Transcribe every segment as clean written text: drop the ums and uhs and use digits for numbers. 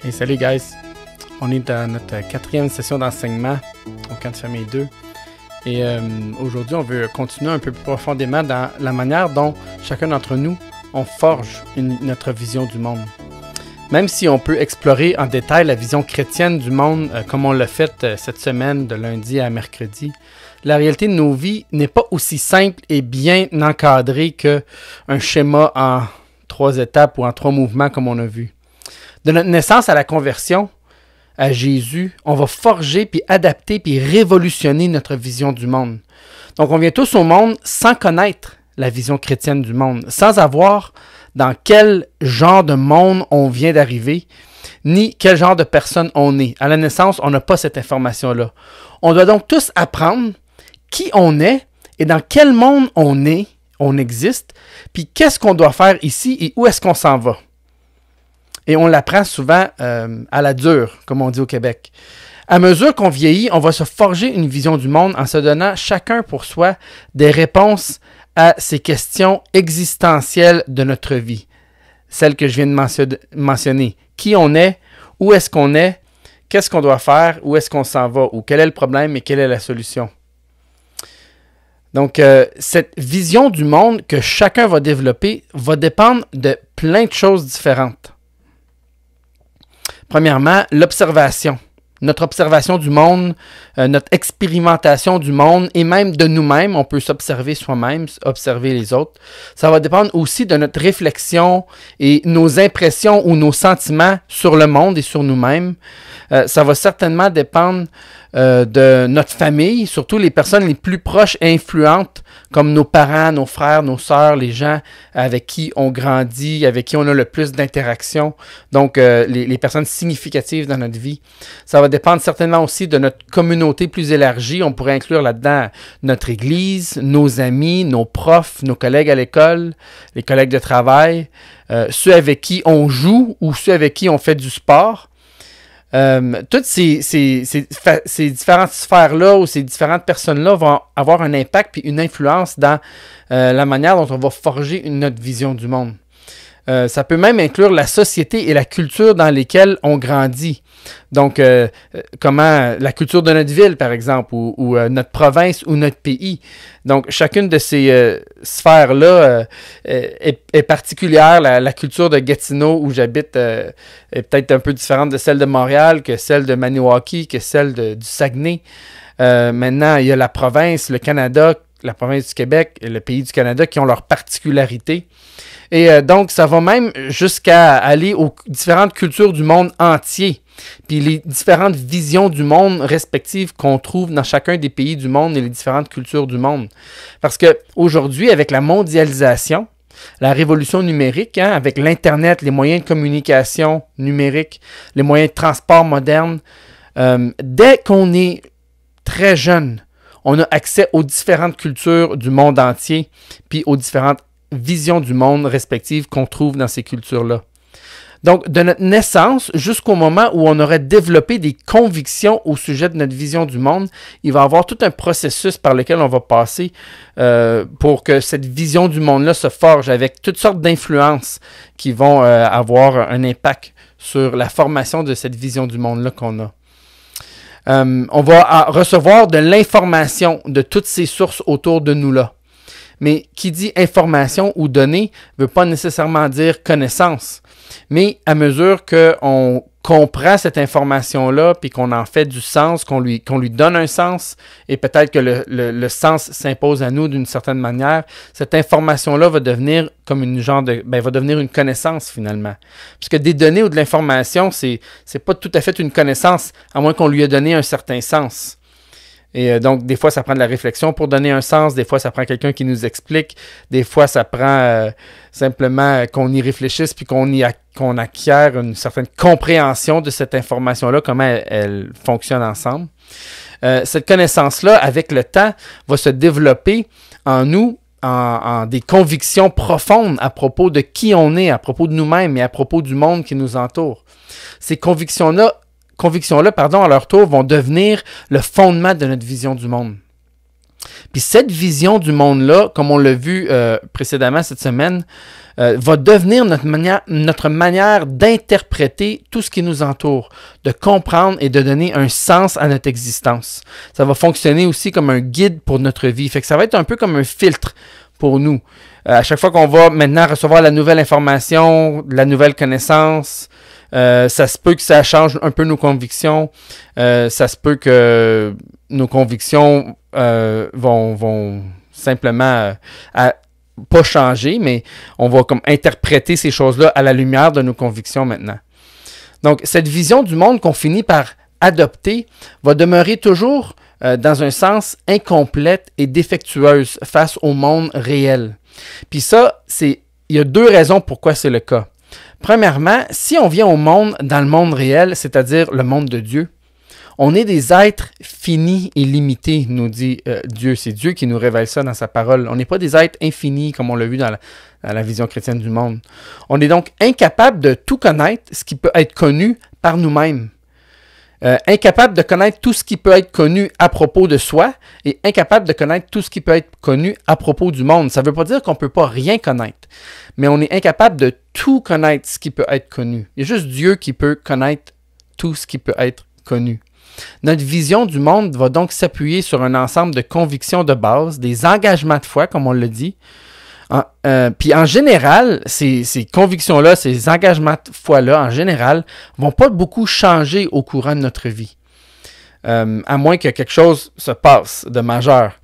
Hey, salut guys! On est dans notre 4e session d'enseignement au Camp de famille 2. Et aujourd'hui, on veut continuer un peu plus profondément dans la manière dont chacun d'entre nous, on forge notre vision du monde. Même si on peut explorer en détail la vision chrétienne du monde comme on l'a fait cette semaine de lundi à mercredi, la réalité de nos vies n'est pas aussi simple et bien encadrée qu'un schéma en 3 étapes ou en 3 mouvements comme on a vu. De notre naissance à la conversion à Jésus, on va forger, puis adapter, puis révolutionner notre vision du monde. Donc, on vient tous au monde sans connaître la vision chrétienne du monde, sans avoir dans quel genre de monde on vient d'arriver, ni quel genre de personne on est. À la naissance, on n'a pas cette information-là. On doit donc tous apprendre qui on est et dans quel monde on existe, puis qu'est-ce qu'on doit faire ici et où est-ce qu'on s'en va. Et on l'apprend souvent à la dure, comme on dit au Québec. À mesure qu'on vieillit, on va se forger une vision du monde en se donnant chacun pour soi des réponses à ces questions existentielles de notre vie. Celles que je viens de mentionner. Qui on est, où est-ce qu'on est, qu'est-ce qu'on doit faire, où est-ce qu'on s'en va, ou quel est le problème et quelle est la solution. Donc, cette vision du monde que chacun va développer va dépendre de plein de choses différentes. Premièrement, l'observation. Notre observation du monde, notre expérimentation du monde et même de nous-mêmes. On peut s'observer soi-même, observer les autres. Ça va dépendre aussi de notre réflexion et nos impressions ou nos sentiments sur le monde et sur nous-mêmes. Ça va certainement dépendre de notre famille, surtout les personnes les plus proches et influentes, comme nos parents, nos frères, nos sœurs, les gens avec qui on grandit, avec qui on a le plus d'interactions, donc les personnes significatives dans notre vie. Ça va dépendre certainement aussi de notre communauté plus élargie. On pourrait inclure là-dedans notre église, nos amis, nos profs, nos collègues à l'école, les collègues de travail, ceux avec qui on joue ou ceux avec qui on fait du sport. Toutes ces différentes sphères-là ou ces différentes personnes-là vont avoir un impact et une influence dans la manière dont on va forger notre vision du monde. Ça peut même inclure la société et la culture dans lesquelles on grandit. Donc, comment la culture de notre ville, par exemple, ou notre province ou notre pays. Donc, chacune de ces sphères-là est particulière. La culture de Gatineau, où j'habite, est peut-être un peu différente de celle de Montréal, que celle de Maniwaki, que celle du Saguenay. Maintenant, il y a la province, le Canada, la province du Québec et le pays du Canada qui ont leurs particularités. Et donc, ça va même jusqu'à aller aux différentes cultures du monde entier, puis les différentes visions du monde respectives qu'on trouve dans chacun des pays du monde et les différentes cultures du monde. Parce qu'aujourd'hui, avec la mondialisation, la révolution numérique, avec l'Internet, les moyens de communication numérique, les moyens de transport modernes, dès qu'on est très jeune, on a accès aux différentes cultures du monde entier, puis aux différentes visions du monde respectives qu'on trouve dans ces cultures-là. Donc, de notre naissance jusqu'au moment où on aurait développé des convictions au sujet de notre vision du monde, il va y avoir tout un processus par lequel on va passer pour que cette vision du monde-là se forge avec toutes sortes d'influences qui vont avoir un impact sur la formation de cette vision du monde-là qu'on a. On va recevoir de l'information de toutes ces sources autour de nous-là. Mais qui dit information ou données ne veut pas nécessairement dire connaissance. Mais à mesure qu'on comprend cette information-là, puis qu'on en fait du sens, qu'on lui donne un sens, et peut-être que le sens s'impose à nous d'une certaine manière, cette information-là va devenir comme va devenir une connaissance finalement. Puisque des données ou de l'information, c'est pas tout à fait une connaissance, à moins qu'on lui ait donné un certain sens. Et donc, des fois, ça prend de la réflexion pour donner un sens. Des fois, ça prend quelqu'un qui nous explique. Des fois, ça prend simplement qu'on y réfléchisse puis qu'on acquiert une certaine compréhension de cette information-là, comment elle fonctionne ensemble. Cette connaissance-là, avec le temps, va se développer en nous en des convictions profondes à propos de qui on est, à propos de nous-mêmes et à propos du monde qui nous entoure. Ces convictions-là, à leur tour, vont devenir le fondement de notre vision du monde. Puis cette vision du monde-là, comme on l'a vu précédemment cette semaine, va devenir notre manière d'interpréter tout ce qui nous entoure, de comprendre et de donner un sens à notre existence. Ça va fonctionner aussi comme un guide pour notre vie. Fait que ça va être un peu comme un filtre pour nous. À chaque fois qu'on va maintenant recevoir la nouvelle information, la nouvelle connaissance, ça se peut que ça change un peu nos convictions. Ça se peut que nos convictions vont simplement pas changer, mais on va comme interpréter ces choses-là à la lumière de nos convictions maintenant. Donc, cette vision du monde qu'on finit par adopter va demeurer toujours dans un sens incomplète et défectueuse face au monde réel. Puis ça, il y a deux raisons pourquoi c'est le cas. Premièrement, si on vient au monde dans le monde réel, c'est-à-dire le monde de Dieu, on est des êtres finis et limités, nous dit Dieu. C'est Dieu qui nous révèle ça dans sa parole. On n'est pas des êtres infinis, comme on l'a vu dans la vision chrétienne du monde. On est donc incapable de tout connaître, ce qui peut être connu par nous-mêmes. Incapable de connaître tout ce qui peut être connu à propos de soi et incapable de connaître tout ce qui peut être connu à propos du monde. Ça ne veut pas dire qu'on ne peut pas rien connaître, mais on est incapable de tout connaître ce qui peut être connu. Il y a juste Dieu qui peut connaître tout ce qui peut être connu. Notre vision du monde va donc s'appuyer sur un ensemble de convictions de base, des engagements de foi, comme on l'a dit. Puis en général, ces convictions-là, ces engagements de foi-là, en général, vont pas beaucoup changer au courant de notre vie. À moins que quelque chose se passe de majeur.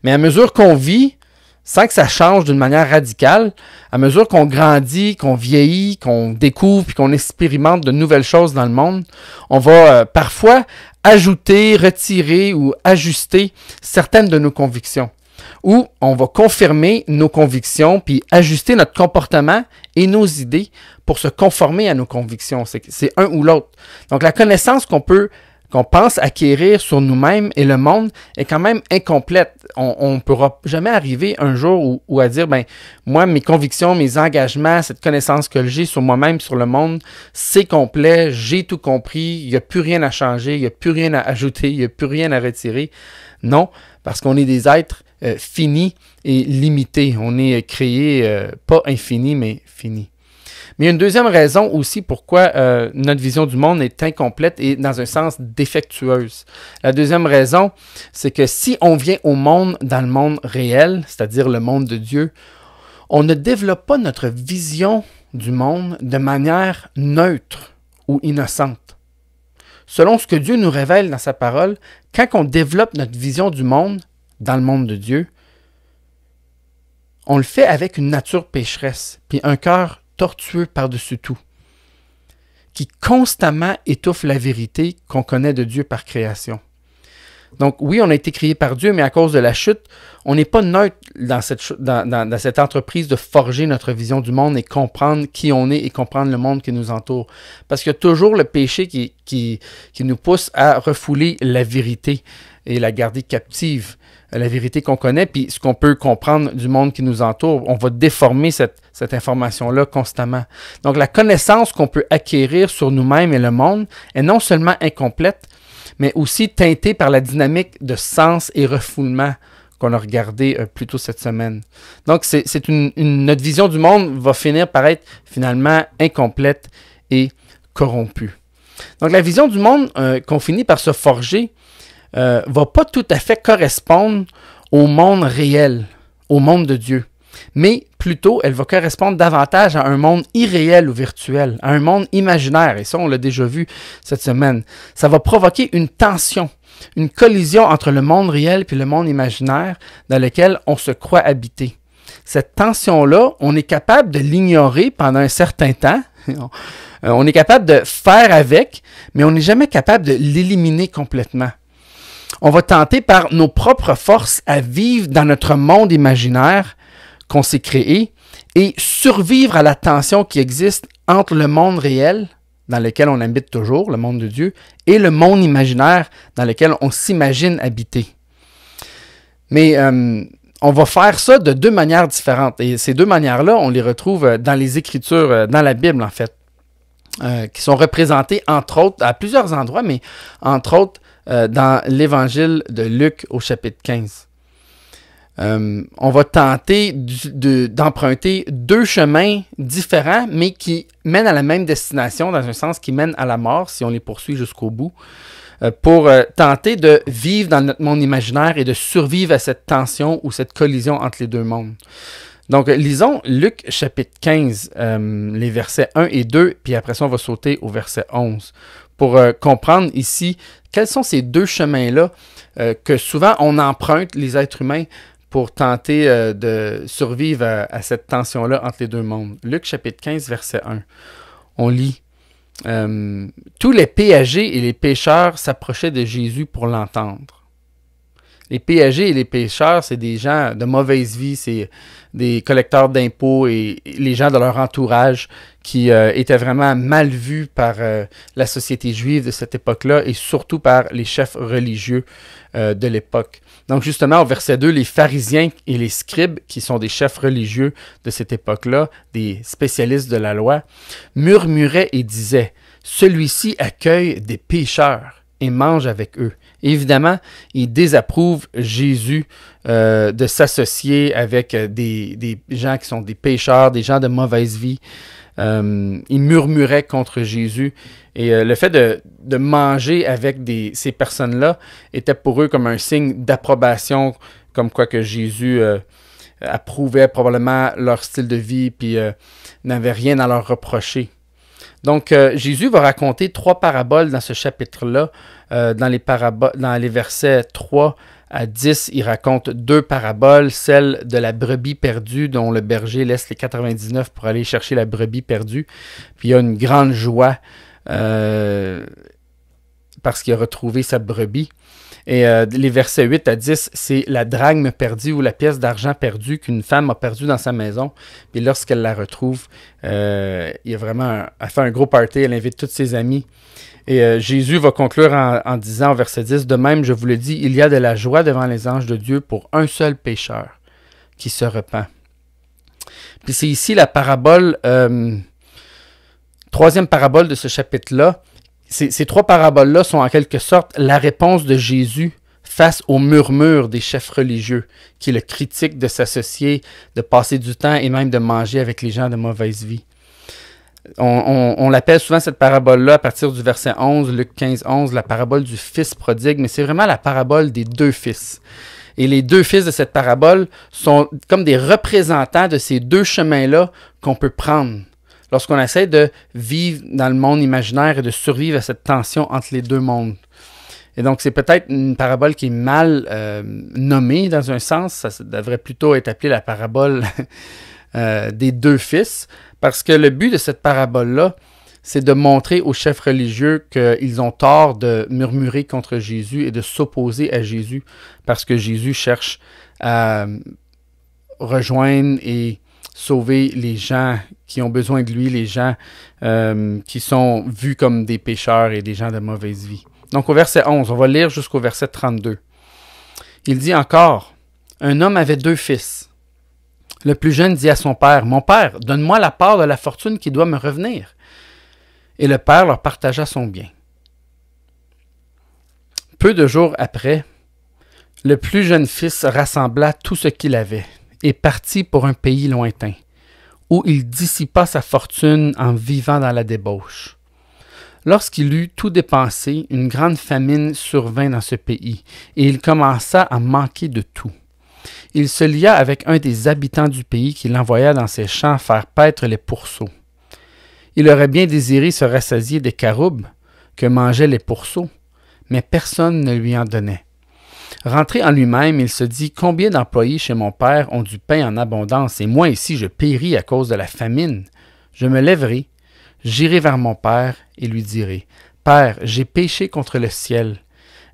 Mais à mesure qu'on vit, sans que ça change d'une manière radicale, à mesure qu'on grandit, qu'on vieillit, qu'on découvre puis qu'on expérimente de nouvelles choses dans le monde, on va parfois ajouter, retirer ou ajuster certaines de nos convictions. Ou on va confirmer nos convictions puis ajuster notre comportement et nos idées pour se conformer à nos convictions. C'est un ou l'autre. Donc la connaissance qu'on pense acquérir sur nous-mêmes et le monde est quand même incomplète. On ne pourra jamais arriver un jour où à dire, moi, mes convictions, mes engagements, cette connaissance que j'ai sur moi-même, sur le monde, c'est complet, j'ai tout compris, il n'y a plus rien à changer, il n'y a plus rien à ajouter, il n'y a plus rien à retirer. Non, parce qu'on est des êtres finis et limités. On est créé, pas infini, mais fini. Mais il y a une deuxième raison aussi pourquoi notre vision du monde est incomplète et dans un sens défectueuse. La deuxième raison, c'est que si on vient au monde dans le monde réel, c'est-à-dire le monde de Dieu, on ne développe pas notre vision du monde de manière neutre ou innocente. Selon ce que Dieu nous révèle dans sa parole, quand on développe notre vision du monde dans le monde de Dieu, on le fait avec une nature pécheresse, puis un cœur tortueux par-dessus tout, qui constamment étouffe la vérité qu'on connaît de Dieu par création. Donc oui, on a été créé par Dieu, mais à cause de la chute, on n'est pas neutre dans cette entreprise de forger notre vision du monde et comprendre qui on est et comprendre le monde qui nous entoure. Parce qu'il y a toujours le péché qui nous pousse à refouler la vérité et la garder captive, la vérité qu'on connaît, puis ce qu'on peut comprendre du monde qui nous entoure. On va déformer cette information-là constamment. Donc la connaissance qu'on peut acquérir sur nous-mêmes et le monde est non seulement incomplète, mais aussi teintée par la dynamique de sens et refoulement qu'on a regardé plus tôt cette semaine. Donc notre vision du monde va finir par être finalement incomplète et corrompue. Donc la vision du monde qu'on finit par se forger va pas tout à fait correspondre au monde réel, au monde de Dieu. Mais plutôt, elle va correspondre davantage à un monde irréel ou virtuel, à un monde imaginaire. Et ça, on l'a déjà vu cette semaine. Ça va provoquer une tension, une collision entre le monde réel et le monde imaginaire dans lequel on se croit habiter. Cette tension-là, on est capable de l'ignorer pendant un certain temps. On est capable de faire avec, mais on n'est jamais capable de l'éliminer complètement. On va tenter par nos propres forces à vivre dans notre monde imaginaire qu'on s'est créé et survivre à la tension qui existe entre le monde réel, dans lequel on habite toujours, le monde de Dieu, et le monde imaginaire dans lequel on s'imagine habiter. Mais on va faire ça de deux manières différentes. Et ces deux manières-là, on les retrouve dans les Écritures, dans la Bible en fait, qui sont représentées entre autres, à plusieurs endroits, mais entre autres dans l'Évangile de Luc au chapitre 15. On va tenter d'emprunter deux chemins différents, mais qui mènent à la même destination, dans un sens qui mènent à la mort, si on les poursuit jusqu'au bout, pour tenter de vivre dans notre monde imaginaire et de survivre à cette tension ou cette collision entre les deux mondes. Donc, lisons Luc chapitre 15, les versets 1 et 2, puis après ça, on va sauter au verset 11, pour comprendre ici quels sont ces deux chemins-là que souvent on emprunte, les êtres humains, pour tenter de survivre à cette tension-là entre les deux mondes. Luc chapitre 15, verset 1. On lit « Tous les péagers et les pêcheurs s'approchaient de Jésus pour l'entendre. » Les péagers et les pêcheurs, c'est des gens de mauvaise vie, c'est des collecteurs d'impôts et les gens de leur entourage qui étaient vraiment mal vus par la société juive de cette époque-là et surtout par les chefs religieux de l'époque. Donc justement, au verset 2, les pharisiens et les scribes, qui sont des chefs religieux de cette époque-là, des spécialistes de la loi, murmuraient et disaient « Celui-ci accueille des pécheurs et mange avec eux. » Évidemment, ils désapprouvent Jésus de s'associer avec des gens qui sont des pécheurs, des gens de mauvaise vie. Ils murmuraient contre Jésus. Et le fait de manger avec ces personnes-là était pour eux comme un signe d'approbation, comme quoi que Jésus approuvait probablement leur style de vie puis n'avait rien à leur reprocher. Donc, Jésus va raconter 3 paraboles dans ce chapitre-là. Dans les versets 3 à 10, il raconte 2 paraboles, celle de la brebis perdue dont le berger laisse les 99 pour aller chercher la brebis perdue. Puis il y a une grande joie parce qu'il a retrouvé sa brebis. Et les versets 8 à 10, c'est la drachme perdue ou la pièce d'argent perdue qu'une femme a perdue dans sa maison. Puis lorsqu'elle la retrouve, elle fait un gros party, elle invite tous ses amis. Et Jésus va conclure en disant au verset 10, « De même, je vous le dis, il y a de la joie devant les anges de Dieu pour un seul pécheur qui se repent. » Puis c'est ici la parabole, troisième parabole de ce chapitre-là. Ces 3 paraboles-là sont en quelque sorte la réponse de Jésus face au murmure des chefs religieux qui le critiquent de s'associer, de passer du temps et même de manger avec les gens de mauvaise vie. On l'appelle souvent cette parabole-là à partir du verset 11, Luc 15, 11, la parabole du fils prodigue, mais c'est vraiment la parabole des 2 fils. Et les 2 fils de cette parabole sont comme des représentants de ces 2 chemins-là qu'on peut prendre lorsqu'on essaie de vivre dans le monde imaginaire et de survivre à cette tension entre les 2 mondes. Et donc, c'est peut-être une parabole qui est mal nommée dans un sens. Ça devrait plutôt être appelé la parabole des 2 fils, parce que le but de cette parabole-là, c'est de montrer aux chefs religieux qu'ils ont tort de murmurer contre Jésus et de s'opposer à Jésus, parce que Jésus cherche à rejoindre et sauver les gens qui ont besoin de lui, les gens qui sont vus comme des pécheurs et des gens de mauvaise vie. Donc au verset 11, on va lire jusqu'au verset 32. Il dit encore, « Un homme avait 2 fils. Le plus jeune dit à son père, « Mon père, donne-moi la part de la fortune qui doit me revenir. » Et le père leur partagea son bien. Peu de jours après, le plus jeune fils rassembla tout ce qu'il avait et partit pour un pays lointain, où il dissipa sa fortune en vivant dans la débauche. Lorsqu'il eut tout dépensé, une grande famine survint dans ce pays, et il commença à manquer de tout. Il se lia avec un des habitants du pays qui l'envoya dans ses champs faire paître les pourceaux. Il aurait bien désiré se rassasier des caroubes que mangeaient les pourceaux, mais personne ne lui en donnait. Rentré en lui-même, il se dit « Combien d'employés chez mon père ont du pain en abondance, et moi ici je péris à cause de la famine? Je me lèverai, j'irai vers mon père et lui dirai « Père, j'ai péché contre le ciel,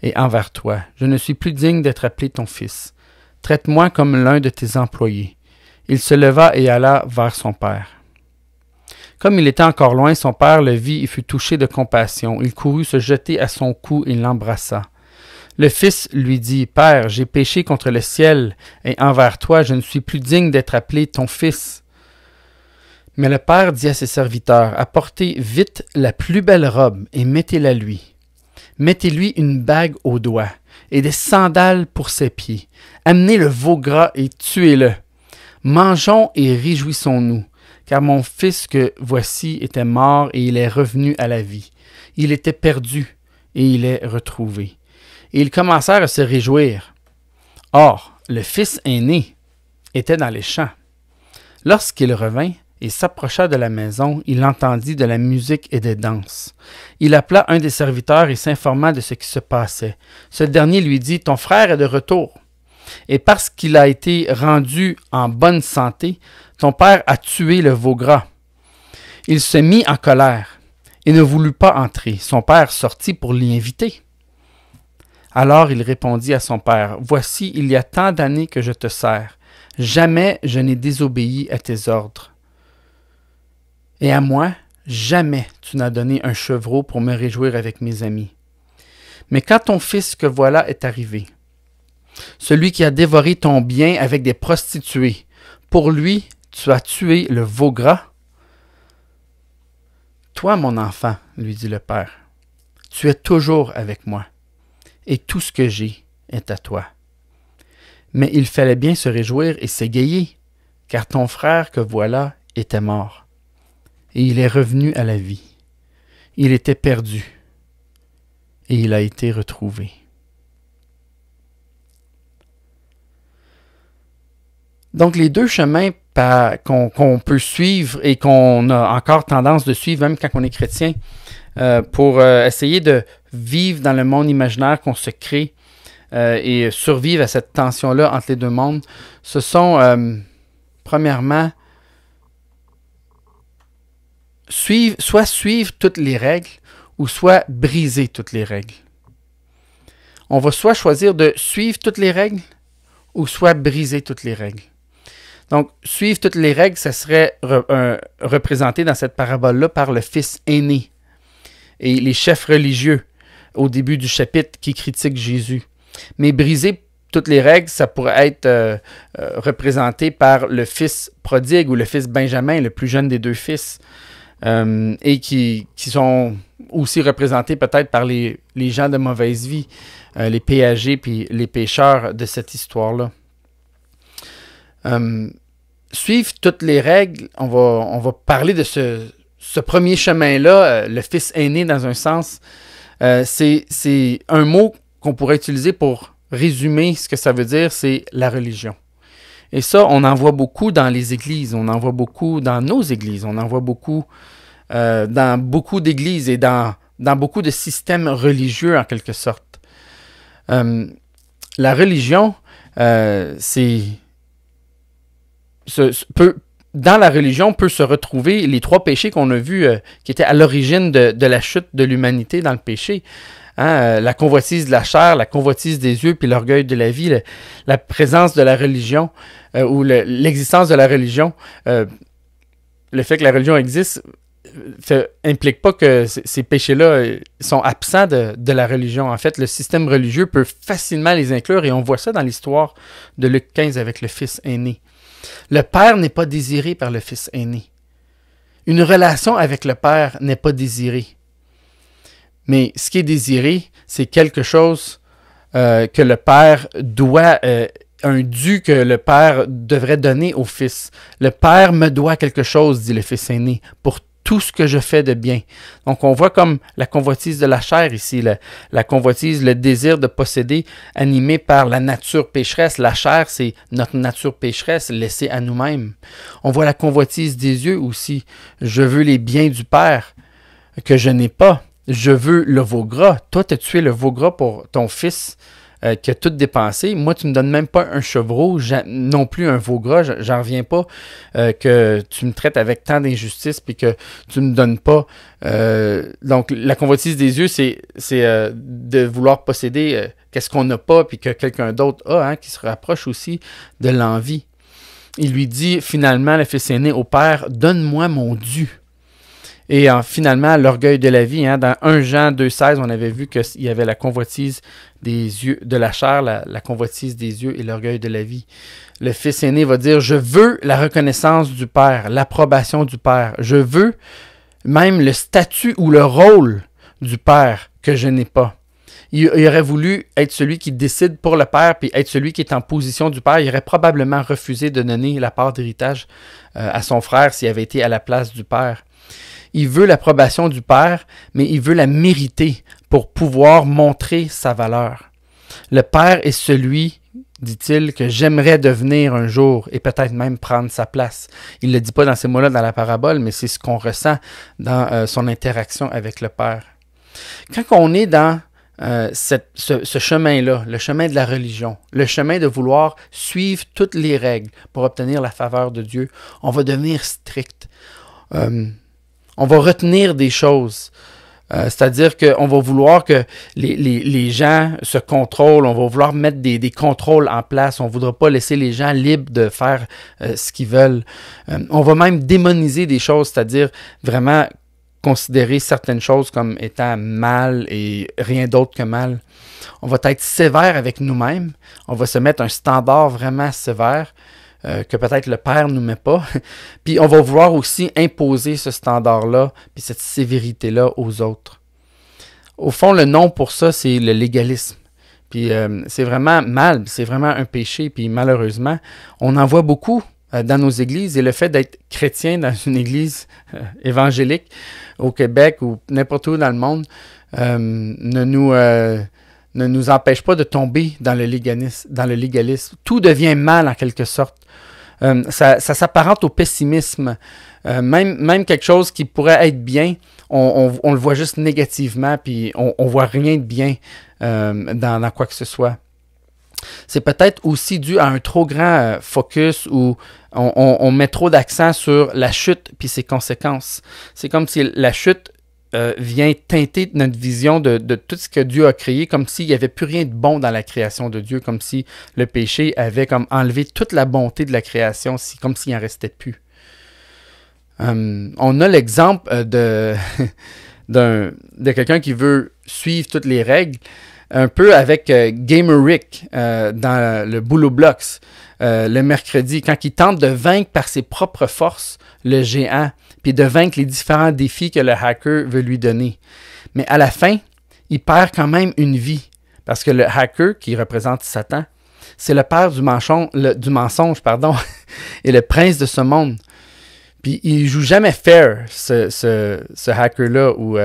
et envers toi. Je ne suis plus digne d'être appelé ton fils. Traite-moi comme l'un de tes employés. » Il se leva et alla vers son père. Comme il était encore loin, son père le vit et fut touché de compassion. Il courut se jeter à son cou et l'embrassa. Le fils lui dit, « Père, j'ai péché contre le ciel, et envers toi, je ne suis plus digne d'être appelé ton fils. » Mais le père dit à ses serviteurs, « Apportez vite la plus belle robe et mettez-la lui. Mettez-lui une bague au doigt et des sandales pour ses pieds. Amenez le veau gras et tuez-le. Mangeons et réjouissons-nous, car mon fils que voici était mort et il est revenu à la vie. Il était perdu et il est retrouvé. » Et ils commencèrent à se réjouir. Or, le fils aîné était dans les champs. Lorsqu'il revint et s'approcha de la maison, il entendit de la musique et des danses. Il appela un des serviteurs et s'informa de ce qui se passait. Ce dernier lui dit, « Ton frère est de retour. Et parce qu'il a été rendu en bonne santé, ton père a tué le veau gras. » Il se mit en colère et ne voulut pas entrer. Son père sortit pour l'y inviter. Alors il répondit à son père, « Voici, il y a tant d'années que je te sers. Jamais je n'ai désobéi à tes ordres. Et à moi, jamais tu n'as donné un chevreau pour me réjouir avec mes amis. Mais quand ton fils que voilà est arrivé, celui qui a dévoré ton bien avec des prostituées, pour lui, tu as tué le veau gras. Toi, mon enfant, lui dit le père, tu es toujours avec moi. Et tout ce que j'ai est à toi. Mais il fallait bien se réjouir et s'égayer, car ton frère que voilà était mort, et il est revenu à la vie. Il était perdu, et il a été retrouvé. » Donc, les deux chemins qu'on peut suivre et qu'on a encore tendance de suivre, même quand on est chrétien, pour essayer de vivre dans le monde imaginaire qu'on se crée et survivre à cette tension-là entre les deux mondes, ce sont, premièrement, soit suivre toutes les règles ou soit briser toutes les règles. On va soit choisir de suivre toutes les règles ou soit briser toutes les règles. Donc, suivre toutes les règles, ça serait représenté dans cette parabole-là par le fils aîné et les chefs religieux au début du chapitre qui critiquent Jésus. Mais briser toutes les règles, ça pourrait être représenté par le fils prodigue ou le fils Benjamin, le plus jeune des deux fils, et qui sont aussi représentés peut-être par les gens de mauvaise vie, les péagés puis les pécheurs de cette histoire-là. Suivre toutes les règles, on va parler de ce premier chemin-là, le fils aîné dans un sens. C'est un mot qu'on pourrait utiliser pour résumer ce que ça veut dire, c'est la religion. Et ça, on en voit beaucoup dans les églises, on en voit beaucoup dans nos églises, on en voit beaucoup dans beaucoup d'églises et dans beaucoup de systèmes religieux en quelque sorte. La religion, dans la religion peut se retrouver les trois péchés qu'on a vus qui étaient à l'origine de la chute de l'humanité dans le péché. La convoitise de la chair, la convoitise des yeux, puis l'orgueil de la vie, la présence de la religion ou l'existence de la religion. Le fait que la religion existe implique pas que ces péchés-là sont absents de la religion. En fait, le système religieux peut facilement les inclure et on voit ça dans l'histoire de Luc 15 avec le fils aîné. Le père n'est pas désiré par le fils aîné. Une relation avec le père n'est pas désirée. Mais ce qui est désiré, c'est quelque chose que le père doit, un dû que le père devrait donner au fils. Le père me doit quelque chose, dit le fils aîné, pour tout ce que je fais de bien. Donc, on voit comme la convoitise de la chair ici, la convoitise, le désir de posséder, animé par la nature pécheresse. La chair, c'est notre nature pécheresse, laissée à nous-mêmes. On voit la convoitise des yeux aussi. Je veux les biens du Père que je n'ai pas. Je veux le veau gras. Toi, tu as tué le veau gras pour ton fils qui a tout dépensé. Moi, tu me donnes même pas un chevreau, non plus un veau gras. J'en reviens pas que tu me traites avec tant d'injustice puis que tu me donnes pas. Donc, la convoitise des yeux, c'est de vouloir posséder qu'est-ce qu'on n'a pas puis que quelqu'un d'autre a, hein, qui se rapproche aussi de l'envie. Il lui dit finalement, le fils aîné au père, « Donne-moi mon dû ». Et finalement, l'orgueil de la vie, hein, dans 1 Jean 2,16, on avait vu qu'il y avait la convoitise des yeux, de la chair, la convoitise des yeux et l'orgueil de la vie. Le fils aîné va dire, je veux la reconnaissance du père, l'approbation du père. Je veux même le statut ou le rôle du père que je n'ai pas. Il aurait voulu être celui qui décide pour le père, puis être celui qui est en position du père. Il aurait probablement refusé de donner la part d'héritage à son frère s'il avait été à la place du père. Il veut l'approbation du père, mais il veut la mériter pour pouvoir montrer sa valeur. Le père est celui, dit-il, que j'aimerais devenir un jour et peut-être même prendre sa place. Il ne le dit pas dans ces mots-là dans la parabole, mais c'est ce qu'on ressent dans son interaction avec le père. Quand on est dans ce chemin-là, le chemin de la religion, le chemin de vouloir suivre toutes les règles pour obtenir la faveur de Dieu, on va devenir strict. On va retenir des choses. C'est-à-dire qu'on va vouloir que les gens se contrôlent, on va vouloir mettre des contrôles en place, on ne voudra pas laisser les gens libres de faire ce qu'ils veulent. On va même démoniser des choses, c'est-à-dire vraiment considérer certaines choses comme étant mal et rien d'autre que mal. On va être sévère avec nous-mêmes, on va se mettre un standard vraiment sévère, que peut-être le Père ne nous met pas. Puis on va vouloir aussi imposer ce standard-là, puis cette sévérité-là aux autres. Au fond, le nom pour ça, c'est le légalisme. Puis c'est vraiment mal, c'est vraiment un péché. Puis malheureusement, on en voit beaucoup dans nos églises. Et le fait d'être chrétien dans une église évangélique au Québec ou n'importe où dans le monde ne nous empêche pas de tomber dans le légalisme. Tout devient mal en quelque sorte. Ça s'apparente au pessimisme. Même quelque chose qui pourrait être bien, on le voit juste négativement, puis on voit rien de bien dans quoi que ce soit. C'est peut-être aussi dû à un trop grand focus où on met trop d'accent sur la chute puis ses conséquences. C'est comme si la chute vient teinter notre vision de tout ce que Dieu a créé, comme s'il n'y avait plus rien de bon dans la création de Dieu, comme si le péché avait comme enlevé toute la bonté de la création, comme s'il n'en restait plus. On a l'exemple de quelqu'un qui veut suivre toutes les règles, un peu avec Gamerick dans le Boulot Blocks le mercredi, quand il tente de vaincre par ses propres forces le géant, puis de vaincre les différents défis que le hacker veut lui donner. Mais à la fin, il perd quand même une vie, parce que le hacker, qui représente Satan, c'est le père du mensonge, et le prince de ce monde. Puis il joue jamais fair, ce hacker-là, où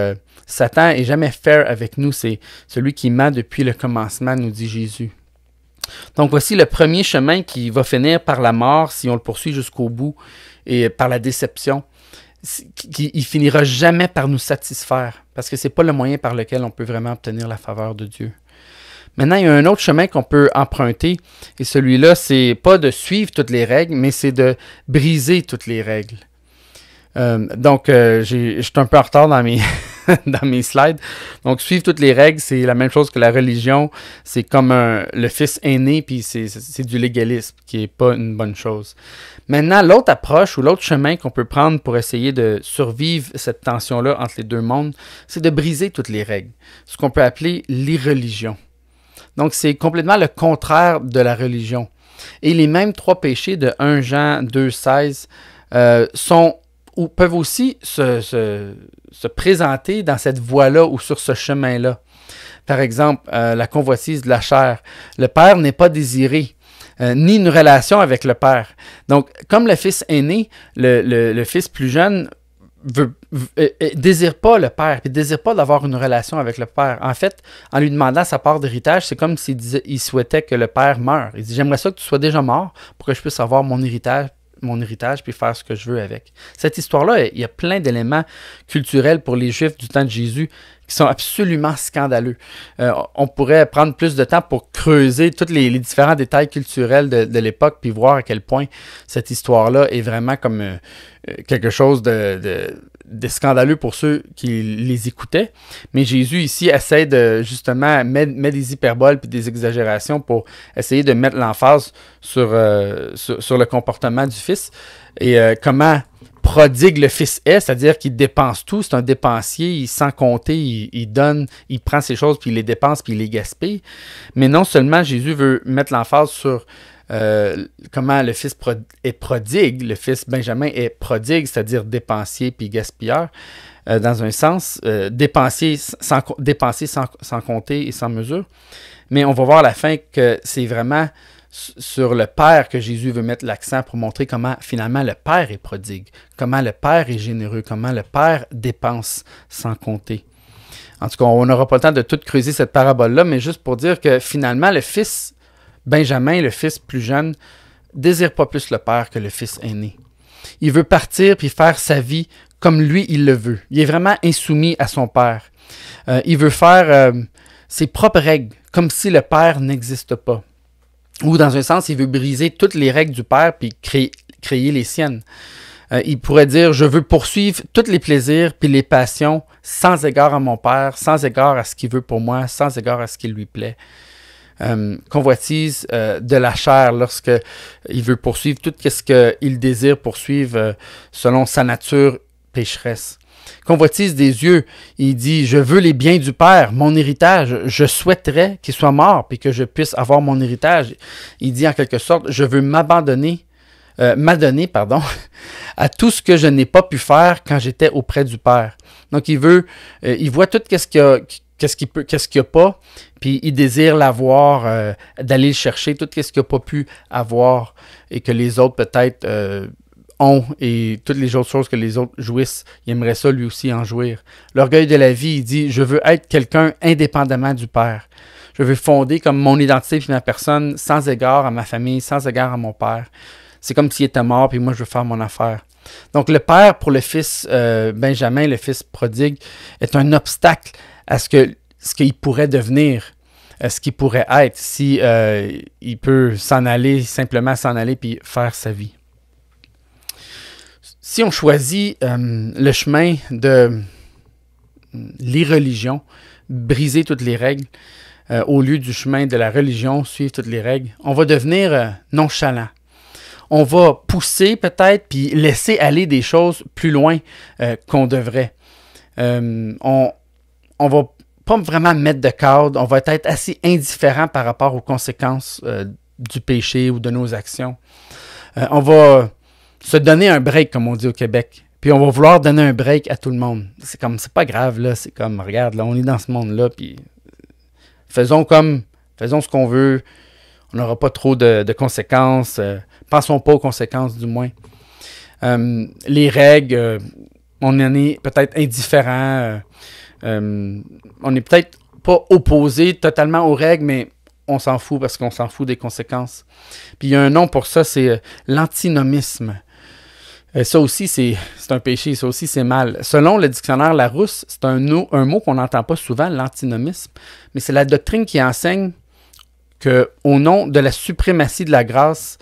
Satan est jamais fair avec nous. C'est celui qui ment depuis le commencement, nous dit Jésus. Donc voici le premier chemin qui va finir par la mort, si on le poursuit jusqu'au bout, et par la déception. Il finira jamais par nous satisfaire, parce que c'est pas le moyen par lequel on peut vraiment obtenir la faveur de Dieu. Maintenant, il y a un autre chemin qu'on peut emprunter, et celui-là, c'est pas de suivre toutes les règles, mais c'est de briser toutes les règles. Je suis un peu en retard dans mes slides. Donc, suivre toutes les règles, c'est la même chose que la religion. C'est comme le fils aîné, puis c'est du légalisme, qui n'est pas une bonne chose. Maintenant, l'autre approche ou l'autre chemin qu'on peut prendre pour essayer de survivre cette tension-là entre les deux mondes, c'est de briser toutes les règles. Ce qu'on peut appeler l'irreligion. Donc, c'est complètement le contraire de la religion. Et les mêmes 3 péchés de 1 Jean 2,16 peuvent aussi se présenter dans cette voie-là ou sur ce chemin-là. Par exemple, la convoitise de la chair. Le père n'est pas désiré, ni une relation avec le père. Donc, comme le fils aîné, le fils plus jeune désire pas le père, il désire pas d'avoir une relation avec le père. En fait, en lui demandant sa part d'héritage, c'est comme s'il souhaitait que le père meure. Il dit, j'aimerais ça que tu sois déjà mort pour que je puisse avoir mon héritage puis faire ce que je veux avec. Cette histoire-là, il y a plein d'éléments culturels pour les Juifs du temps de Jésus qui sont absolument scandaleux. On pourrait prendre plus de temps pour creuser tous les différents détails culturels de l'époque, puis voir à quel point cette histoire-là est vraiment comme quelque chose de scandaleux pour ceux qui les écoutaient. Mais Jésus ici essaie de justement mettre des hyperboles puis des exagérations pour essayer de mettre l'emphase sur le comportement du Fils et comment prodigue le Fils est, c'est-à-dire qu'il dépense tout, c'est un dépensier, sans compter, il donne, il prend ses choses, puis il les dépense, puis il les gaspille. Mais non seulement Jésus veut mettre l'emphase sur comment le Fils est prodigue, le Fils Benjamin est prodigue, c'est-à-dire dépensier puis gaspilleur, dans un sens, dépenser sans compter et sans mesure. Mais on va voir à la fin que c'est vraiment sur le Père que Jésus veut mettre l'accent pour montrer comment finalement le Père est prodigue, comment le Père est généreux, comment le Père dépense sans compter. En tout cas, on n'aura pas le temps de tout creuser cette parabole-là, mais juste pour dire que finalement, le Fils Benjamin, le fils plus jeune, désire pas plus le Père que le fils aîné. Il veut partir puis faire sa vie comme lui, il le veut. Il est vraiment insoumis à son Père. Il veut faire ses propres règles, comme si le Père n'existe pas. Ou dans un sens, il veut briser toutes les règles du Père puis créer les siennes. Il pourrait dire, je veux poursuivre tous les plaisirs puis les passions sans égard à mon Père, sans égard à ce qu'il veut pour moi, sans égard à ce qui lui plaît. Convoitise de la chair lorsque il veut poursuivre tout ce qu'il désire poursuivre selon sa nature pécheresse. Convoitise des yeux, il dit, je veux les biens du Père, mon héritage, je souhaiterais qu'il soit mort puis que je puisse avoir mon héritage. Il dit en quelque sorte, je veux m'adonner, à tout ce que je n'ai pas pu faire quand j'étais auprès du Père. Donc il voit tout qu'est-ce qu'il n'y a pas, puis il désire l'avoir, d'aller le chercher, tout ce qu'il n'a pas pu avoir et que les autres peut-être ont, et toutes les autres choses que les autres jouissent, il aimerait ça lui aussi en jouir. L'orgueil de la vie, il dit, je veux être quelqu'un indépendamment du Père. Je veux fonder comme mon identité et ma personne sans égard à ma famille, sans égard à mon Père. C'est comme s'il était mort, puis moi je veux faire mon affaire. Donc le Père pour le fils Benjamin, le fils prodigue, est un obstacle à ce qu'il pourrait devenir, ce qu'il pourrait être si il peut simplement s'en aller puis faire sa vie. Si on choisit le chemin de l'irreligion, briser toutes les règles, au lieu du chemin de la religion, suivre toutes les règles, on va devenir nonchalant. On va pousser peut-être puis laisser aller des choses plus loin qu'on devrait. On va pas vraiment mettre de cadre, on va être assez indifférent par rapport aux conséquences du péché ou de nos actions. On va se donner un break, comme on dit au Québec, puis on va vouloir donner un break à tout le monde. C'est pas grave, là, c'est comme, regarde, là, on est dans ce monde-là, puis faisons ce qu'on veut, on n'aura pas trop de conséquences, pensons pas aux conséquences du moins. Les règles, on en est peut-être indifférent, on n'est peut-être pas opposé totalement aux règles, mais on s'en fout parce qu'on s'en fout des conséquences. Puis il y a un nom pour ça, c'est l'antinomisme. Ça aussi, c'est un péché, ça aussi, c'est mal. Selon le dictionnaire Larousse, c'est un mot qu'on n'entend pas souvent, l'antinomisme, mais c'est la doctrine qui enseigne qu'au nom de la suprématie de la grâce,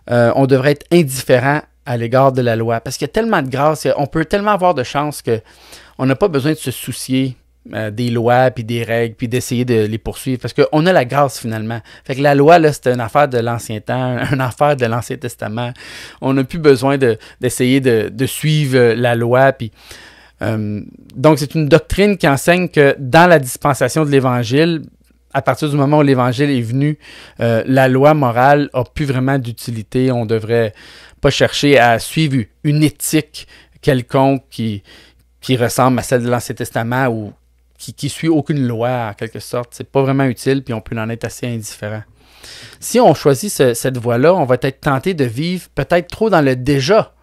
on devrait être indifférent à l'égard de la loi. Parce qu'il y a tellement de grâce, on peut tellement avoir de chance qu'on n'a pas besoin de se soucier des lois, puis des règles, puis d'essayer de les poursuivre. Parce qu'on a la grâce, finalement. Fait que la loi, là, c'est une affaire de l'Ancien Temps, une affaire de l'Ancien Testament. On n'a plus besoin d'essayer de suivre la loi. Puis, donc, c'est une doctrine qui enseigne que dans la dispensation de l'Évangile, à partir du moment où l'Évangile est venu, la loi morale n'a plus vraiment d'utilité. On ne devrait pas chercher à suivre une éthique quelconque qui ressemble à celle de l'Ancien Testament ou qui suit aucune loi, en quelque sorte. C'est pas vraiment utile, puis on peut en être assez indifférent. Si on choisit cette voie-là, on va être tenté de vivre peut-être trop dans le déjà,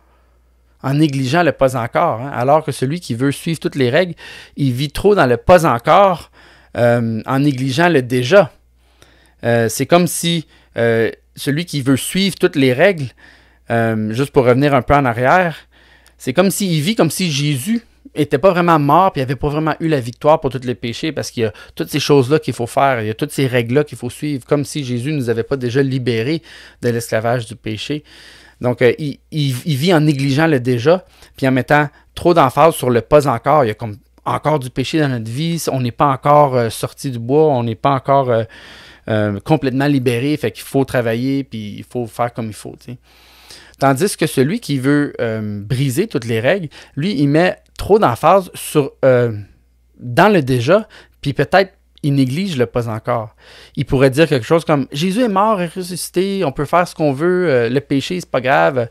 en négligeant le pas encore. Hein, alors que celui qui veut suivre toutes les règles, il vit trop dans le pas encore, en négligeant le déjà. C'est comme si celui qui veut suivre toutes les règles, juste pour revenir un peu en arrière, c'est comme s'il vit comme si Jésus n'était pas vraiment mort, puis il n'avait pas vraiment eu la victoire pour tous les péchés, parce qu'il y a toutes ces choses-là qu'il faut faire, il y a toutes ces règles-là qu'il faut suivre, comme si Jésus ne nous avait pas déjà libérés de l'esclavage du péché. Donc, il vit en négligeant le déjà, puis en mettant trop d'emphase sur le pas encore. Il y a comme encore du péché dans notre vie, on n'est pas encore sorti du bois, on n'est pas encore complètement libéré, fait qu'il faut travailler, puis il faut faire comme il faut, tu sais. Tandis que celui qui veut briser toutes les règles, lui, il met trop d'emphase sur dans le déjà, puis peut-être il néglige le pas encore. Il pourrait dire quelque chose comme « Jésus est mort et ressuscité, on peut faire ce qu'on veut, le péché, c'est pas grave. »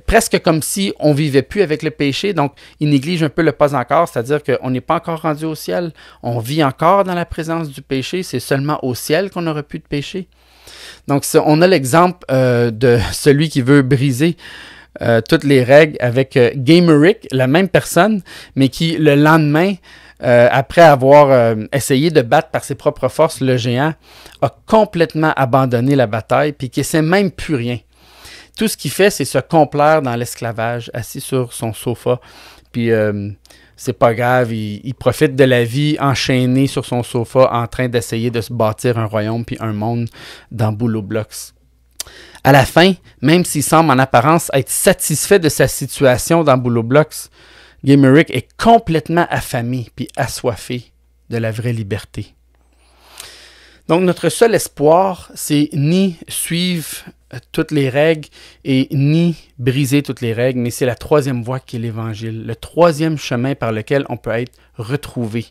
Presque comme si on vivait plus avec le péché, donc il néglige un peu le pas encore, c'est-à-dire qu'on n'est pas encore rendu au ciel, on vit encore dans la présence du péché, c'est seulement au ciel qu'on n'aura plus de péché. Donc, on a l'exemple de celui qui veut briser toutes les règles avec Gamerick, la même personne, mais qui, le lendemain, après avoir essayé de battre par ses propres forces le géant, a complètement abandonné la bataille, puis qui ne sait même plus rien. Tout ce qu'il fait, c'est se complaire dans l'esclavage, assis sur son sofa, puis c'est pas grave, il profite de la vie enchaîné sur son sofa en train d'essayer de se bâtir un royaume puis un monde dans Boulot Blocks. À la fin, même s'il semble en apparence être satisfait de sa situation dans Boulot Blocks, Gamerick est complètement affamé puis assoiffé de la vraie liberté. Donc notre seul espoir, c'est ni suivre toutes les règles et ni briser toutes les règles, mais c'est la troisième voie qui est l'Évangile, le troisième chemin par lequel on peut être retrouvé,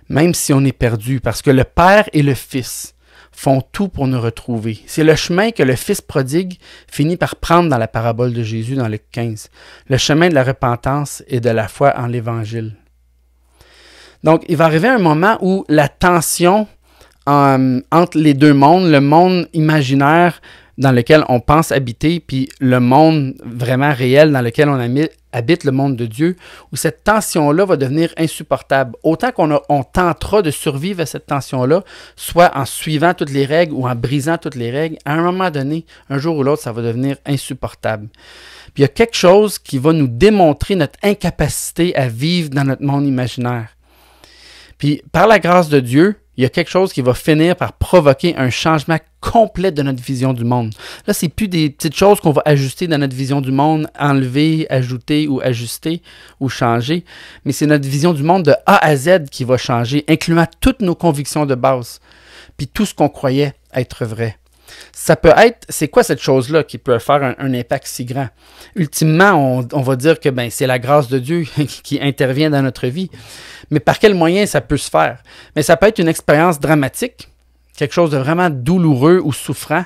même si on est perdu, parce que le Père et le Fils font tout pour nous retrouver. C'est le chemin que le Fils prodigue finit par prendre dans la parabole de Jésus dans Luc 15, le chemin de la repentance et de la foi en l'Évangile. Donc, il va arriver un moment où la tension entre les deux mondes, le monde imaginaire dans lequel on pense habiter, puis le monde vraiment réel dans lequel on habite, le monde de Dieu, où cette tension-là va devenir insupportable. Autant qu'on tentera de survivre à cette tension-là, soit en suivant toutes les règles ou en brisant toutes les règles, à un moment donné, un jour ou l'autre, ça va devenir insupportable. Puis il y a quelque chose qui va nous démontrer notre incapacité à vivre dans notre monde imaginaire. Puis par la grâce de Dieu, il y a quelque chose qui va finir par provoquer un changement complet de notre vision du monde. Là, c'est plus des petites choses qu'on va ajuster dans notre vision du monde, enlever, ajouter ou ajuster ou changer, mais c'est notre vision du monde de A à Z qui va changer, incluant toutes nos convictions de base, puis tout ce qu'on croyait être vrai. Ça peut être, c'est quoi cette chose-là qui peut faire un impact si grand? Ultimement, on va dire que c'est la grâce de Dieu qui intervient dans notre vie. Mais par quel moyen ça peut se faire? Mais ça peut être une expérience dramatique, quelque chose de vraiment douloureux ou souffrant,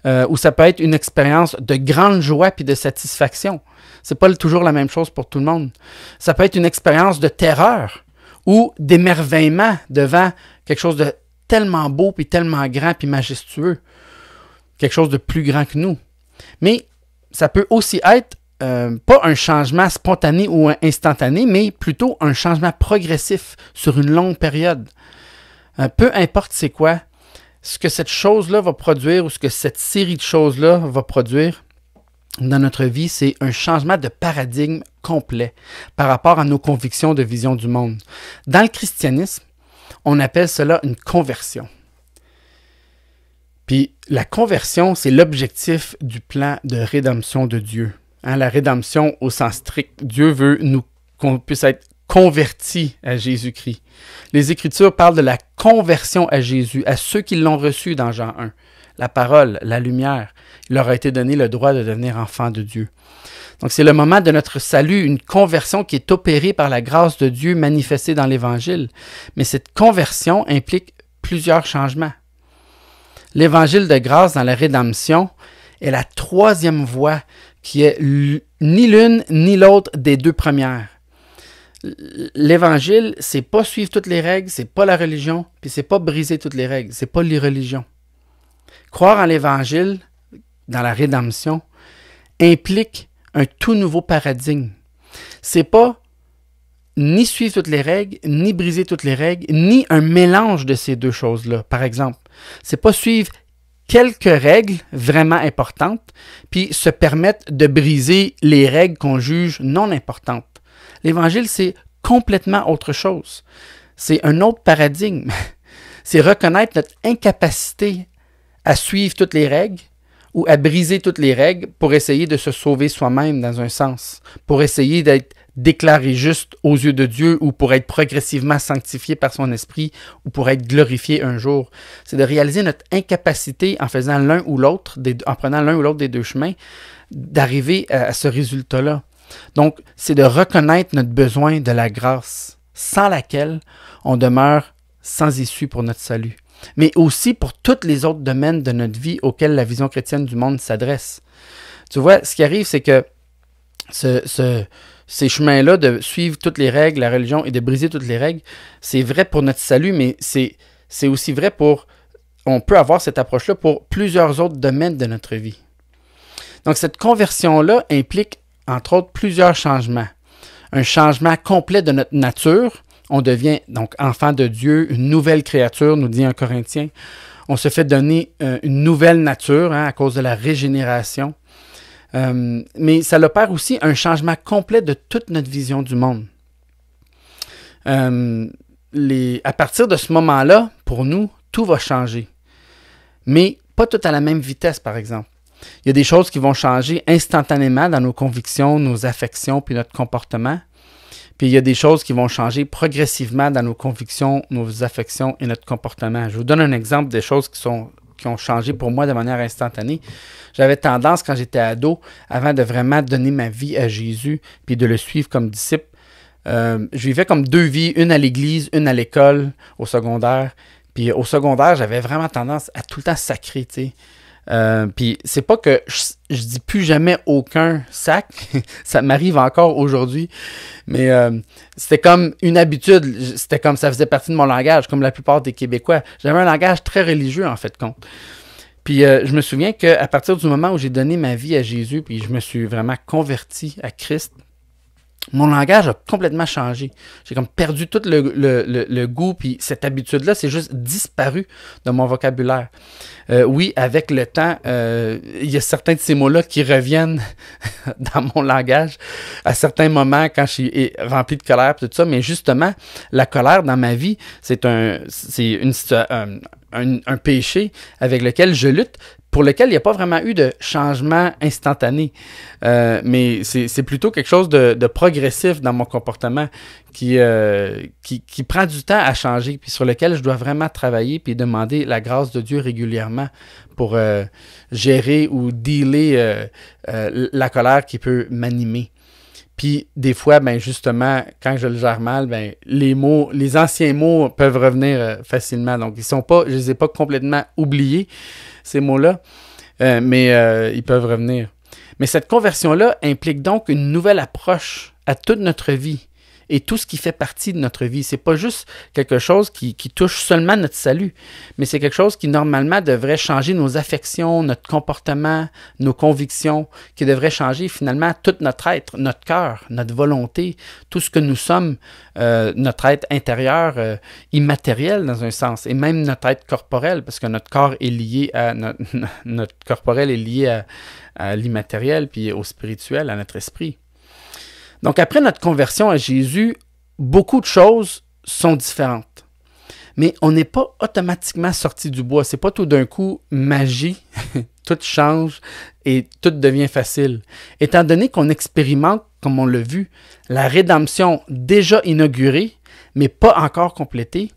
ou ça peut être une expérience de grande joie puis de satisfaction. C'est pas toujours la même chose pour tout le monde. Ça peut être une expérience de terreur ou d'émerveillement devant quelque chose de tellement beau puis tellement grand puis majestueux. Quelque chose de plus grand que nous. Mais ça peut aussi être pas un changement spontané ou instantané, mais plutôt un changement progressif sur une longue période. Peu importe c'est quoi, ce que cette chose-là va produire ou ce que cette série de choses-là va produire dans notre vie, c'est un changement de paradigme complet par rapport à nos convictions de vision du monde. Dans le christianisme, on appelle cela une conversion. Puis la conversion, c'est l'objectif du plan de rédemption de Dieu. La rédemption au sens strict. Dieu veut qu'on puisse être convertis à Jésus-Christ. Les Écritures parlent de la conversion à Jésus, à ceux qui l'ont reçu dans Jean 1. La parole, la lumière, il leur a été donné le droit de devenir enfants de Dieu. Donc c'est le moment de notre salut, une conversion qui est opérée par la grâce de Dieu manifestée dans l'Évangile. Mais cette conversion implique plusieurs changements. L'Évangile de grâce dans la rédemption est la troisième voie qui est ni l'une ni l'autre des deux premières. L'Évangile, c'est pas suivre toutes les règles, c'est pas la religion, puis c'est pas briser toutes les règles, c'est pas l'irreligion. Croire en l'Évangile, dans la rédemption, implique un tout nouveau paradigme. C'est pas ni suivre toutes les règles, ni briser toutes les règles, ni un mélange de ces deux choses-là. Par exemple, c'est pas suivre quelques règles vraiment importantes, puis se permettre de briser les règles qu'on juge non importantes. L'Évangile, c'est complètement autre chose. C'est un autre paradigme. C'est reconnaître notre incapacité à suivre toutes les règles ou à briser toutes les règles pour essayer de se sauver soi-même dans un sens, pour essayer d'être déclaré juste aux yeux de Dieu ou pour être progressivement sanctifié par son esprit ou pour être glorifié un jour. C'est de réaliser notre incapacité en faisant l'un ou l'autre, en prenant l'un ou l'autre des deux chemins, d'arriver à ce résultat-là. Donc, c'est de reconnaître notre besoin de la grâce, sans laquelle on demeure sans issue pour notre salut, mais aussi pour tous les autres domaines de notre vie auxquels la vision chrétienne du monde s'adresse. Tu vois, ce qui arrive, c'est que ces chemins-là de suivre toutes les règles, la religion, et de briser toutes les règles, c'est vrai pour notre salut, mais c'est aussi vrai pour... On peut avoir cette approche-là pour plusieurs autres domaines de notre vie. Donc, cette conversion-là implique, entre autres, plusieurs changements. Un changement complet de notre nature. On devient donc enfant de Dieu, une nouvelle créature, nous dit un Corinthien. On se fait donner une nouvelle nature à cause de la régénération. Mais ça opère aussi un changement complet de toute notre vision du monde. À partir de ce moment-là, pour nous, tout va changer. Mais pas tout à la même vitesse, par exemple. Il y a des choses qui vont changer instantanément dans nos convictions, nos affections, puis notre comportement. Puis il y a des choses qui vont changer progressivement dans nos convictions, nos affections et notre comportement. Je vous donne un exemple des choses qui ont changé pour moi de manière instantanée. J'avais tendance, quand j'étais ado, avant de vraiment donner ma vie à Jésus, puis de le suivre comme disciple, je vivais comme deux vies, une à l'église, une à l'école, au secondaire. Puis au secondaire, j'avais vraiment tendance à tout le temps sacrer, tu sais. Puis c'est pas que je dis plus jamais aucun sac, ça m'arrive encore aujourd'hui, mais c'était comme une habitude, c'était comme ça faisait partie de mon langage, comme la plupart des Québécois. J'avais un langage très religieux en fait compte. Puis je me souviens qu'à partir du moment où j'ai donné ma vie à Jésus, puis je me suis vraiment converti à Christ, mon langage a complètement changé. J'ai comme perdu tout le goût, puis cette habitude-là, c'est juste disparu de mon vocabulaire. Oui, avec le temps, il y a certains de ces mots-là qui reviennent dans mon langage à certains moments quand je suis rempli de colère, tout ça, mais justement, la colère dans ma vie, c'est un péché avec lequel je lutte, pour lequel il n'y a pas vraiment eu de changement instantané. Mais c'est plutôt quelque chose de progressif dans mon comportement qui prend du temps à changer, puis sur lequel je dois vraiment travailler puis demander la grâce de Dieu régulièrement pour gérer ou dealer la colère qui peut m'animer. Puis des fois, ben justement, quand je le gère mal, ben les anciens mots peuvent revenir facilement. Donc je les ai pas complètement oubliés, ces mots-là, mais ils peuvent revenir. Mais cette conversion-là implique donc une nouvelle approche à toute notre vie et tout ce qui fait partie de notre vie. C'est pas juste quelque chose qui touche seulement notre salut, mais c'est quelque chose qui normalement devrait changer nos affections, notre comportement, nos convictions, qui devrait changer finalement tout notre être, notre cœur, notre volonté, tout ce que nous sommes, notre être intérieur immatériel dans un sens, et même notre être corporel, parce que notre corps est lié à notre corporel est lié à l'immatériel, puis au spirituel, à notre esprit. Donc, après notre conversion à Jésus, beaucoup de choses sont différentes. Mais on n'est pas automatiquement sorti du bois. C'est pas tout d'un coup magie, tout change et tout devient facile. Étant donné qu'on expérimente, comme on l'a vu, la rédemption déjà inaugurée, mais pas encore complétée,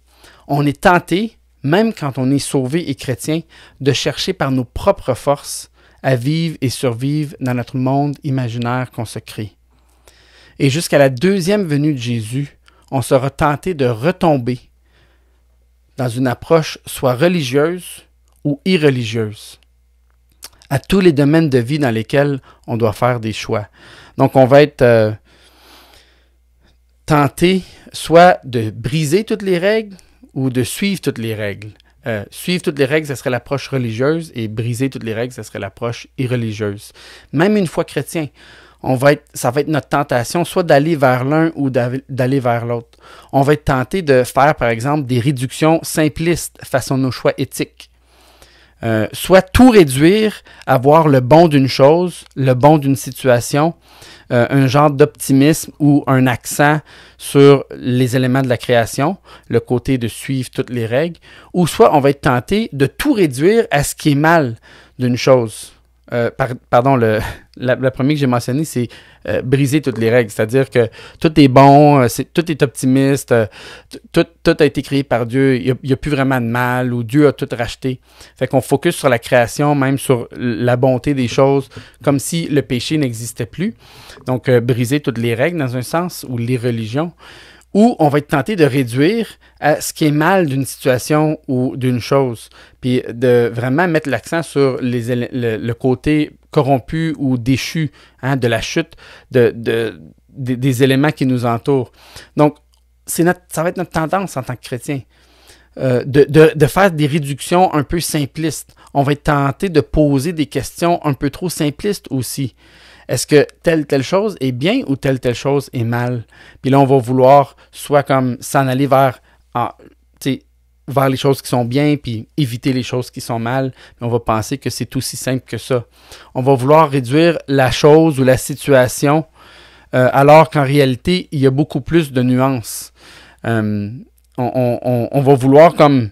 on est tenté, même quand on est sauvé et chrétien, de chercher par nos propres forces à vivre et survivre dans notre monde imaginaire qu'on se crée. Et jusqu'à la deuxième venue de Jésus, on sera tenté de retomber dans une approche soit religieuse ou irreligieuse, à tous les domaines de vie dans lesquels on doit faire des choix. Donc, on va être tenté soit de briser toutes les règles ou de suivre toutes les règles. Suivre toutes les règles, ce serait l'approche religieuse, et briser toutes les règles, ce serait l'approche irreligieuse. Même une fois chrétien, ça va être notre tentation, soit d'aller vers l'un ou d'aller vers l'autre. On va être tenté de faire, par exemple, des réductions simplistes face à nos choix éthiques. soit tout réduire à voir le bon d'une chose, le bon d'une situation, un genre d'optimisme ou un accent sur les éléments de la création, le côté de suivre toutes les règles, ou soit on va être tenté de tout réduire à ce qui est mal d'une chose. La première que j'ai mentionnée, c'est briser toutes les règles. C'est-à-dire que tout est bon, tout est optimiste, tout a été créé par Dieu, il n'y a plus vraiment de mal, ou Dieu a tout racheté. Fait qu'on focus sur la création, même sur la bonté des choses, comme si le péché n'existait plus. Donc, briser toutes les règles, dans un sens, ou les religions. Ou on va être tenté de réduire à ce qui est mal d'une situation ou d'une chose, puis de vraiment mettre l'accent sur le côté corrompu ou déchu de la chute des éléments qui nous entourent. Donc, ça va être notre tendance en tant que chrétien, de faire des réductions un peu simplistes. On va être tenté de poser des questions un peu trop simplistes aussi. Est-ce que telle chose est bien ou telle chose est mal? Puis là, on va vouloir soit comme s'en aller vers les choses qui sont bien, puis éviter les choses qui sont mal. Puis on va penser que c'est aussi simple que ça. On va vouloir réduire la chose ou la situation, alors qu'en réalité, il y a beaucoup plus de nuances. On va vouloir comme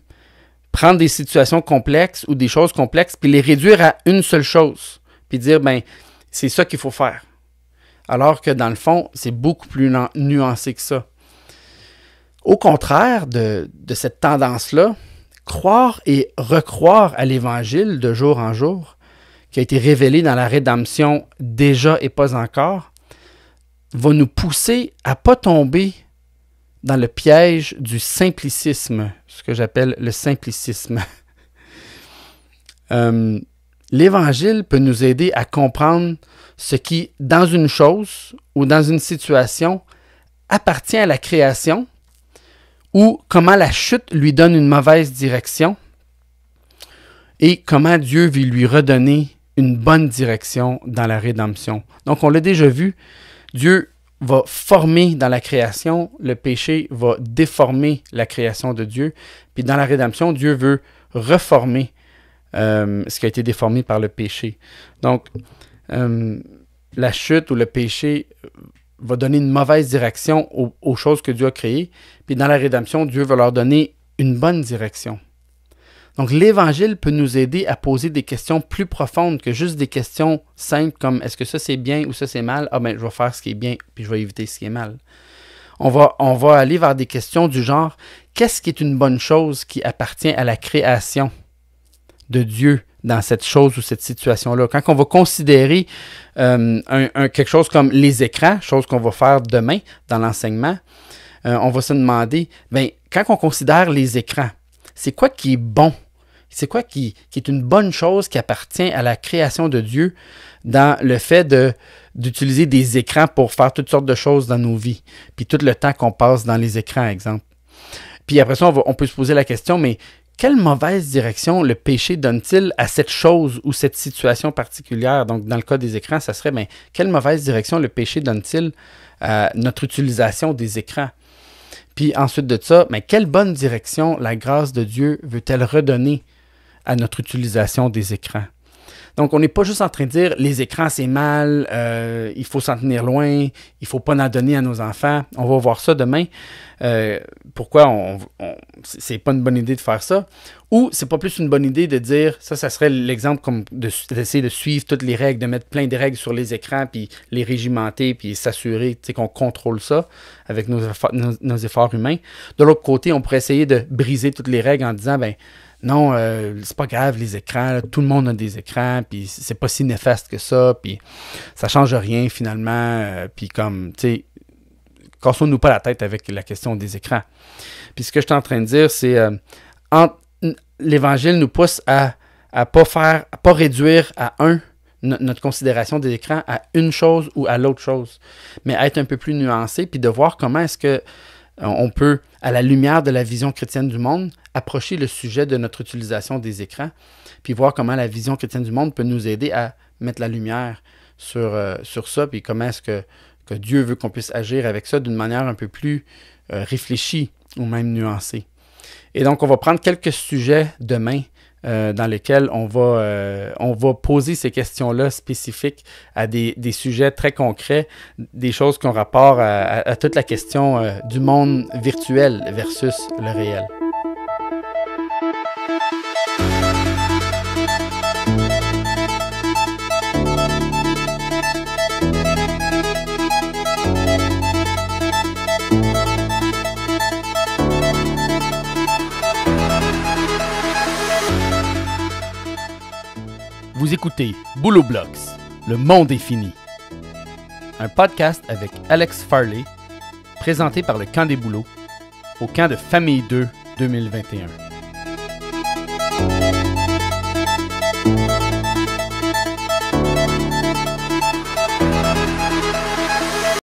prendre des situations complexes ou des choses complexes, puis les réduire à une seule chose. Puis dire, c'est ça qu'il faut faire. Alors que dans le fond, c'est beaucoup plus nuancé que ça. Au contraire de cette tendance-là, croire et recroire à l'Évangile de jour en jour, qui a été révélé dans la rédemption déjà et pas encore, va nous pousser à ne pas tomber dans le piège du simplicisme, ce que j'appelle le simplicisme. L'Évangile peut nous aider à comprendre ce qui, dans une chose ou dans une situation, appartient à la création ou comment la chute lui donne une mauvaise direction et comment Dieu veut lui redonner une bonne direction dans la rédemption. Donc, on l'a déjà vu, Dieu va former dans la création, le péché va déformer la création de Dieu, puis dans la rédemption, Dieu veut reformer ce qui a été déformé par le péché. Donc, la chute ou le péché va donner une mauvaise direction aux choses que Dieu a créées. Puis dans la rédemption, Dieu va leur donner une bonne direction. Donc, l'Évangile peut nous aider à poser des questions plus profondes que juste des questions simples comme est-ce que ça c'est bien ou ça c'est mal? Je vais faire ce qui est bien puis je vais éviter ce qui est mal. On va aller vers des questions du genre qu'est-ce qui est une bonne chose qui appartient à la création de Dieu dans cette chose ou cette situation-là. Quand on va considérer quelque chose comme les écrans, chose qu'on va faire demain dans l'enseignement, on va se demander, quand on considère les écrans, c'est quoi qui est bon? C'est quoi qui est une bonne chose qui appartient à la création de Dieu dans le fait d'utiliser des écrans pour faire toutes sortes de choses dans nos vies, puis tout le temps qu'on passe dans les écrans, exemple. Puis après ça, on peut se poser la question, mais quelle mauvaise direction le péché donne-t-il à cette chose ou cette situation particulière? Donc, dans le cas des écrans, ça serait, quelle mauvaise direction le péché donne-t-il à notre utilisation des écrans? Puis ensuite de ça, quelle bonne direction la grâce de Dieu veut-elle redonner à notre utilisation des écrans? Donc, on n'est pas juste en train de dire les écrans, c'est mal, il faut s'en tenir loin, il ne faut pas en donner à nos enfants. On va voir ça demain. Pourquoi c'est pas une bonne idée de faire ça? Ou c'est pas plus une bonne idée de dire, ça serait l'exemple comme d'essayer de suivre toutes les règles, de mettre plein de règles sur les écrans, puis les régimenter, puis s'assurer qu'on contrôle ça avec nos efforts humains. De l'autre côté, on pourrait essayer de briser toutes les règles en disant, non, c'est pas grave, les écrans, là, tout le monde a des écrans, puis c'est pas si néfaste que ça, puis ça change rien finalement, puis comme, cassons-nous pas la tête avec la question des écrans. Puis ce que je suis en train de dire, c'est l'Évangile nous pousse à pas réduire à notre considération des écrans à une chose ou à l'autre chose, mais à être un peu plus nuancé, puis de voir comment est-ce que on peut, à la lumière de la vision chrétienne du monde, approcher le sujet de notre utilisation des écrans, puis voir comment la vision chrétienne du monde peut nous aider à mettre la lumière sur ça, puis comment est-ce que Dieu veut qu'on puisse agir avec ça d'une manière un peu plus réfléchie ou même nuancée. Et donc, on va prendre quelques sujets demain dans lesquels on va poser ces questions-là spécifiques à des sujets très concrets, des choses qui ont rapport à toute la question du monde virtuel versus le réel. Vous écoutez Boulot Blocks, le monde est fini. Un podcast avec Alex Farley, présenté par le Camp des Boulots, au camp de Famille 2 2021.